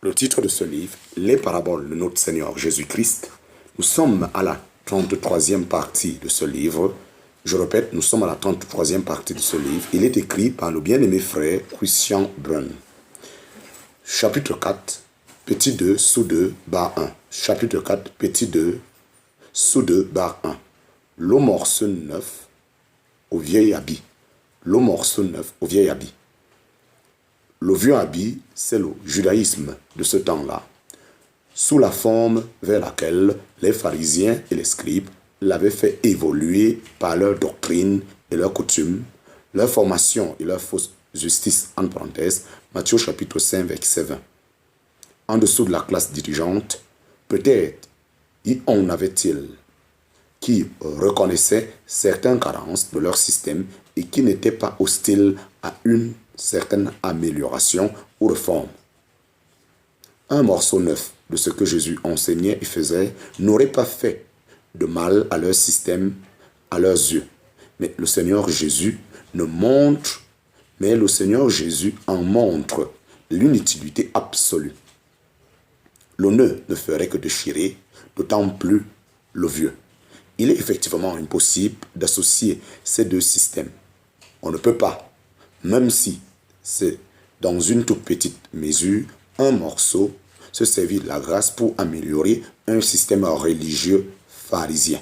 Le titre de ce livre, Les paraboles de notre Seigneur Jésus-Christ. Nous sommes à la 33e partie de ce livre. Je répète, nous sommes à la 33e partie de ce livre. Il est écrit par le bien-aimé frère Christian Brun. Chapitre 4, petit 2, sous 2, barre 1. Chapitre 4, petit 2, sous 2, barre 1. Le morceau neuf au vieil habit. Le morceau neuf au vieil habit. Le vieux habit, c'est le judaïsme de ce temps-là, sous la forme vers laquelle les pharisiens et les scribes l'avaient fait évoluer par leur doctrine et leurs coutumes, leur formation et leur fausse justice, en parenthèse, Matthieu chapitre 5, verset 20. En dessous de la classe dirigeante, peut-être y en avait-il qui reconnaissaient certaines carences de leur système et qui n'étaient pas hostiles à une certaine amélioration ou réforme. Un morceau neuf de ce que Jésus enseignait et faisait n'aurait pas fait de mal à leur système, à leurs yeux. Mais le Seigneur Jésus en montre l'inutilité absolue. Le nœud ne ferait que déchirer, d'autant plus le vieux. Il est effectivement impossible d'associer ces deux systèmes. On ne peut pas, même si c'est dans une toute petite mesure, un morceau, se servir de la grâce pour améliorer un système religieux pharisien.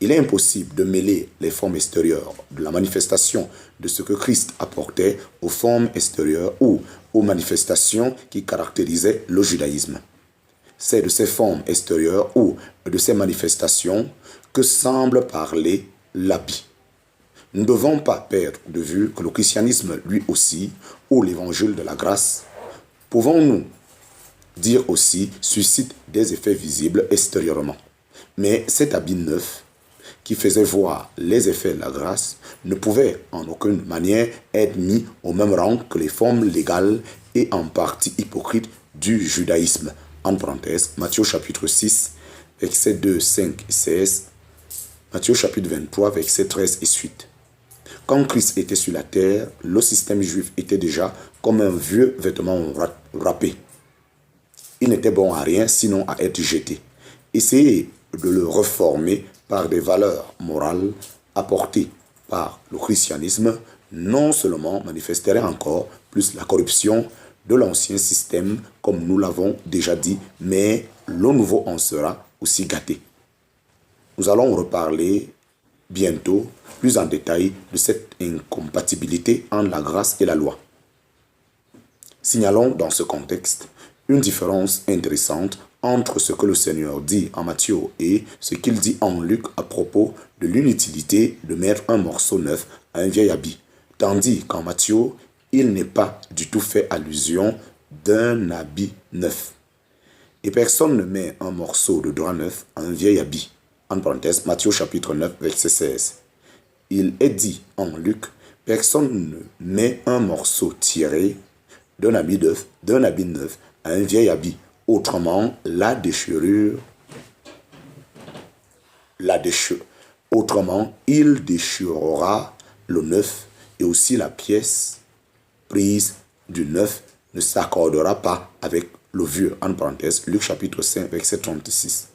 Il est impossible de mêler les formes extérieures de la manifestation de ce que Christ apportait aux formes extérieures ou aux manifestations qui caractérisaient le judaïsme. C'est de ces formes extérieures ou de ces manifestations que semble parler l'habit. Nous ne devons pas perdre de vue que le christianisme, lui aussi, ou l'évangile de la grâce, pouvons-nous dire aussi, suscite des effets visibles extérieurement. Mais cet habit neuf, qui faisait voir les effets de la grâce, ne pouvait en aucune manière être mis au même rang que les formes légales et en partie hypocrites du judaïsme. En parenthèse, Matthieu chapitre 6, versets 2, 5 et 16, Matthieu chapitre 23, versets 13 et suite. Quand Christ était sur la terre, le système juif était déjà comme un vieux vêtement râpé. Il n'était bon à rien sinon à être jeté. Essayer de le reformer par des valeurs morales apportées par le christianisme non seulement manifesterait encore plus la corruption de l'ancien système, comme nous l'avons déjà dit, mais le nouveau en sera aussi gâté. Nous allons reparler bientôt plus en détail de cette incompatibilité entre la grâce et la loi. Signalons dans ce contexte une différence intéressante entre ce que le Seigneur dit en Matthieu et ce qu'il dit en Luc à propos de l'inutilité de mettre un morceau neuf à un vieil habit, tandis qu'en Matthieu, il n'est pas du tout fait allusion d'un habit neuf. Et personne ne met un morceau de drap neuf à un vieil habit. En parenthèse, Matthieu chapitre 9, verset 16. Il est dit en Luc, personne ne met un morceau tiré d'un habit neuf à un vieil habit. Autrement, autrement, il déchirera le neuf et aussi la pièce prise du neuf ne s'accordera pas avec le vieux. En parenthèse, Luc chapitre 5, verset 36.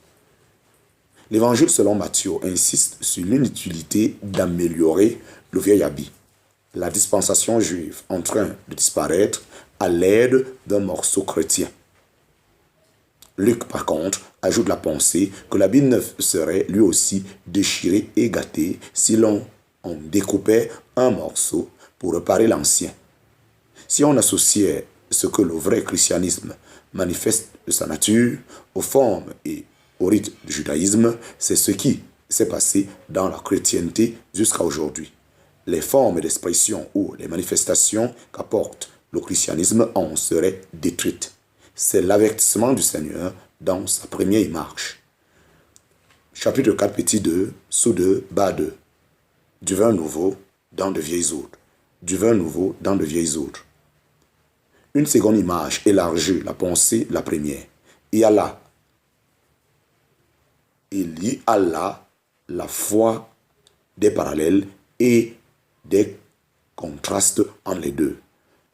L'évangile selon Matthieu insiste sur l'inutilité d'améliorer le vieil habit. La dispensation juive en train de disparaître à l'aide d'un morceau chrétien. Luc, par contre, ajoute la pensée que l'habit neuf serait lui aussi déchiré et gâté si l'on en découpait un morceau pour réparer l'ancien. Si on associait ce que le vrai christianisme manifeste de sa nature aux formes et au rite du judaïsme, c'est ce qui s'est passé dans la chrétienté jusqu'à aujourd'hui. Les formes d'expression ou les manifestations qu'apporte le christianisme en seraient détruites. C'est l'avertissement du Seigneur dans sa première marche. Chapitre 4, petit 2, sous 2, bas 2. Du vin nouveau dans de vieilles outres. Du vin nouveau dans de vieilles outres. Une seconde image élargit la pensée de la première. Il y a là la foi des parallèles et des contrastes entre les deux.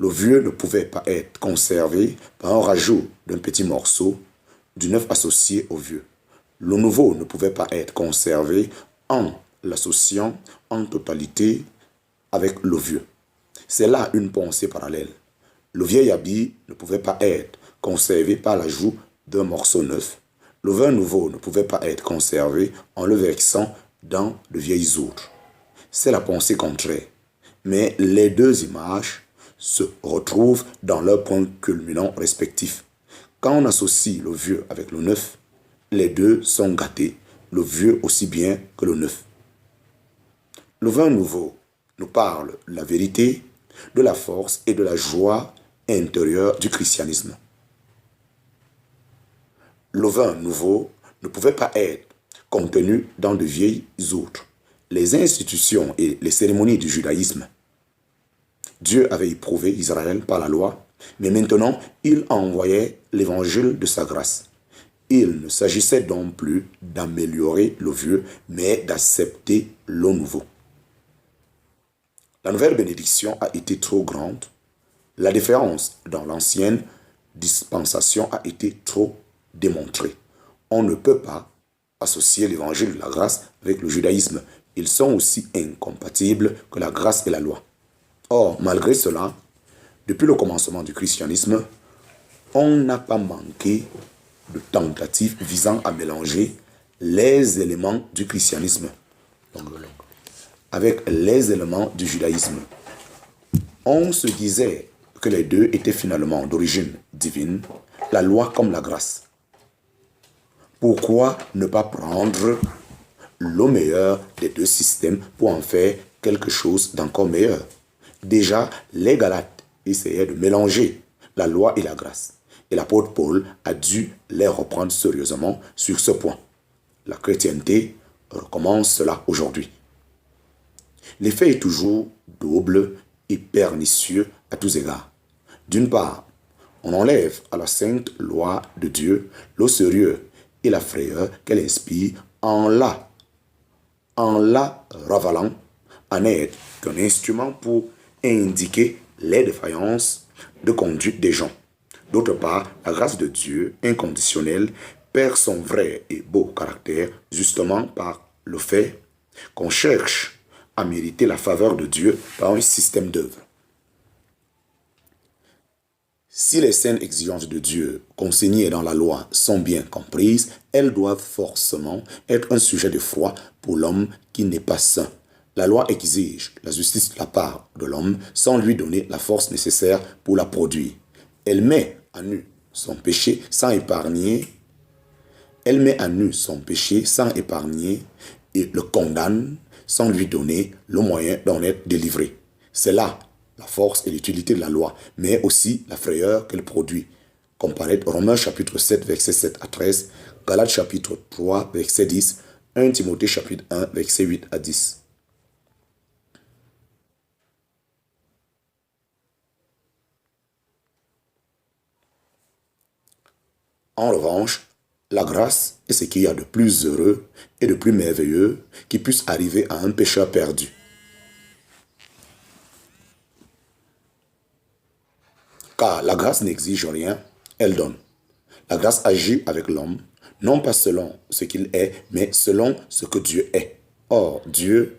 Le vieux ne pouvait pas être conservé par un rajout d'un petit morceau du neuf associé au vieux. Le nouveau ne pouvait pas être conservé en l'associant en totalité avec le vieux. C'est là une pensée parallèle. Le vieil habit ne pouvait pas être conservé par l'ajout d'un morceau neuf. Le vin nouveau ne pouvait pas être conservé en le versant dans de vieilles outres. C'est la pensée contraire. Mais les deux images se retrouvent dans leurs points culminants respectifs. Quand on associe le vieux avec le neuf, les deux sont gâtés, le vieux aussi bien que le neuf. Le vin nouveau nous parle de la vérité, de la force et de la joie intérieure du christianisme. Le vin nouveau ne pouvait pas être contenu dans de vieilles outres. Les institutions et les cérémonies du judaïsme. Dieu avait éprouvé Israël par la loi, mais maintenant il envoyait l'évangile de sa grâce. Il ne s'agissait donc plus d'améliorer le vieux, mais d'accepter le nouveau. La nouvelle bénédiction a été trop grande. La différence dans l'ancienne dispensation a été trop démontrée. On ne peut pas associer l'évangile de la grâce avec le judaïsme. Ils sont aussi incompatibles que la grâce et la loi. Or, malgré cela, depuis le commencement du christianisme, on n'a pas manqué de tentatives visant à mélanger les éléments du christianisme avec les éléments du judaïsme. On se disait que les deux étaient finalement d'origine divine, la loi comme la grâce. Pourquoi ne pas prendre le meilleur des deux systèmes pour en faire quelque chose d'encore meilleur? Déjà, les Galates essayaient de mélanger la loi et la grâce. Et l'apôtre Paul a dû les reprendre sérieusement sur ce point. La chrétienté recommence cela aujourd'hui. L'effet est toujours double et pernicieux à tous égards. D'une part, on enlève à la sainte loi de Dieu le sérieux et la frayeur qu'elle inspire en la ravalant en être qu'un instrument pour indiquer les défaillances de conduite des gens. D'autre part, la grâce de Dieu inconditionnelle perd son vrai et beau caractère justement par le fait qu'on cherche à mériter la faveur de Dieu par un système d'œuvres. Si les saines exigences de Dieu consignées dans la loi sont bien comprises, elles doivent forcément être un sujet de foi pour l'homme qui n'est pas saint. La loi exige la justice de la part de l'homme sans lui donner la force nécessaire pour la produire. Elle met à nu son péché sans épargner. Elle met à nu son péché sans épargner et le condamne sans lui donner le moyen d'en être délivré. C'est là la force et l'utilité de la loi, mais aussi la frayeur qu'elle produit. Comparez Romains chapitre 7, versets 7 à 13, Galates chapitre 3, verset 10, 1 Timothée chapitre 1, versets 8 à 10. En revanche, la grâce est ce qu'il y a de plus heureux et de plus merveilleux qui puisse arriver à un pécheur perdu. Car la grâce n'exige rien, elle donne. La grâce agit avec l'homme, non pas selon ce qu'il est, mais selon ce que Dieu est. Or, Dieu,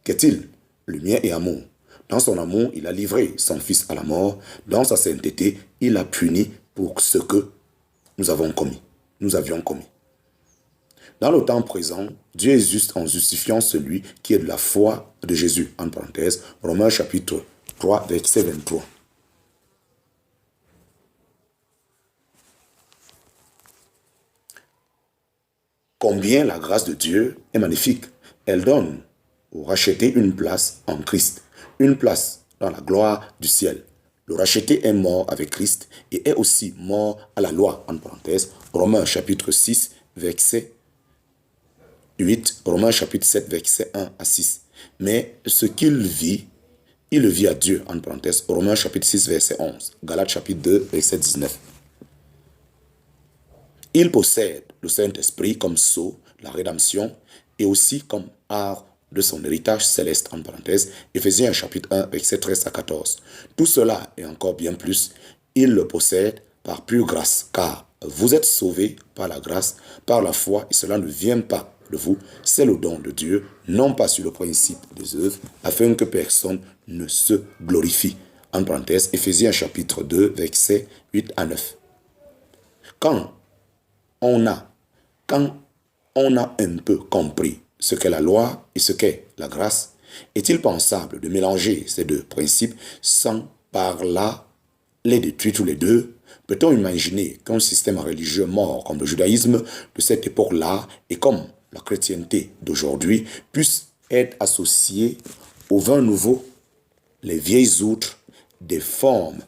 qu'est-il? Lumière et amour. Dans son amour, il a livré son Fils à la mort. Dans sa sainteté, il a puni pour ce que nous avions commis. Dans le temps présent, Dieu est juste en justifiant celui qui est de la foi de Jésus. En parenthèse, Romains chapitre 3, verset 23. Combien la grâce de Dieu est magnifique. Elle donne au racheté une place en Christ, une place dans la gloire du ciel. Le racheté est mort avec Christ et est aussi mort à la loi, en parenthèse, Romains chapitre 6, verset 8, Romains chapitre 7, verset 1 à 6. Mais ce qu'il vit, il le vit à Dieu, en parenthèse, Romains chapitre 6, verset 11, Galates chapitre 2, verset 19. Il possède le Saint-Esprit comme sceau, la rédemption, et aussi comme art de son héritage céleste, en parenthèse, Éphésiens chapitre 1, verset 13 à 14. Tout cela et encore bien plus, il le possède par pure grâce, car vous êtes sauvés par la grâce, par la foi, et cela ne vient pas de vous, c'est le don de Dieu, non pas sur le principe des œuvres, afin que personne ne se glorifie. En parenthèse, Éphésiens chapitre 2, versets 8 à 9. Quand on a un peu compris ce qu'est la loi et ce qu'est la grâce, est-il pensable de mélanger ces deux principes sans par là les détruire tous les deux? Peut-on imaginer qu'un système religieux mort comme le judaïsme de cette époque-là et comme la chrétienté d'aujourd'hui puisse être associé au vin nouveau, les vieilles outres, des formes